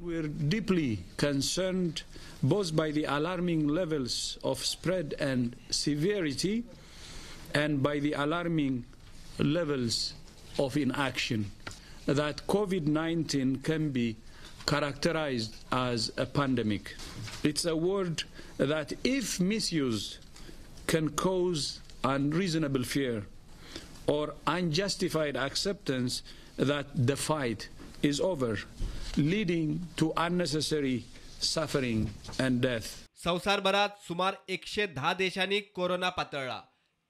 We're deeply concerned both by the alarming levels of spread and severity and by the alarming levels of inaction. That COVID-19 can be characterized as a pandemic. It's a word that, if misused, can cause unreasonable fear or unjustified acceptance that the fight is over, leading to unnecessary suffering and death. संसारभरात सुमार 110 देशांनी corona पातळला.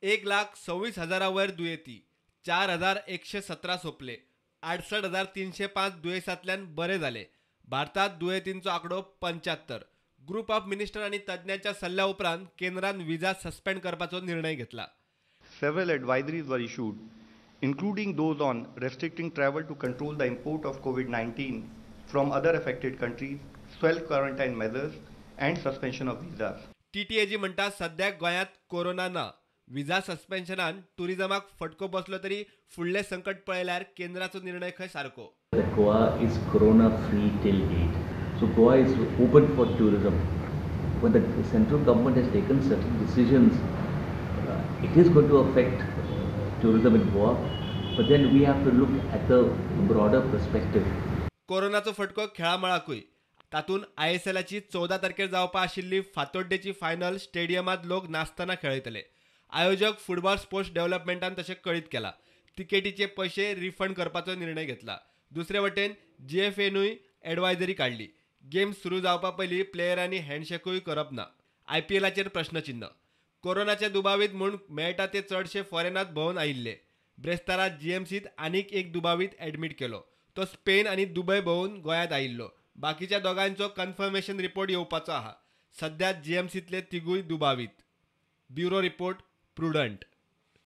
1,26,000 वर दुयेती, 4,117 सोपले, 68,305 दुयेसांतल्यान बरे झाले. भारतात दुयेतींचो आकडो 75. Group of minister आणि तज्ञांच्या सल्ल्या उपरांत केंद्रान विजा सस्पेंड करपाचो निर्णय घेतला. Several advisories were issued, including those on restricting travel to control the import of COVID-19 from other affected countries, self-quarantine measures, and suspension of visas. TTAG म्हणटा सध्या गोंयांत कोरोना ना. विजा सस्पेन्शनान टुरिझमाक फटको बसलो तरी फुडले संकट पळयल्यार केंद्राचो निर्णय खंय सारको. Goa is corona free till date. So Goa is open for tourism. When the central government has taken certain decisions, it is going to affect tourism in Goa, but then we have to look at the broader perspective. कोरोनाचो फटको खेळामळाकूय. तातून ISLची 14 तारखेर जावपा आशिल्ली फातोड्डेची final स्टेडियमात लोक नाचतना खेळयतले. आयोजक football sports डेव्हलपमेंटान तशें कळीत केला. तिकेटीचे पैसे रिफंड करपाचो निर्णय घेतला. दुसरे वटेन GFAनूय एडवायझरी काढली. गेम सुरू जावपा पयलीं प्लेयरांनी हँडशेकूय करप ना. IPLचेर प्रश्नचिन्ह. कोरोनाच्या दुबावीत म्हूण मेळटा ते चडशे फॉरेनांत भोंवन आयिल्ले. ब्रेस्तारात GMCत आनीक एक दुबावीत एडमीट केलो. तो स्पेन आनी दुबय भोंवून गोंयांत आयिल्लो. बाकीच्या दोगांचो कन्फर्मेशन रिपोर्ट येवपाचो आहा. सध्या GMCतले तिगूय दुबावीत. Bureau report, prudent.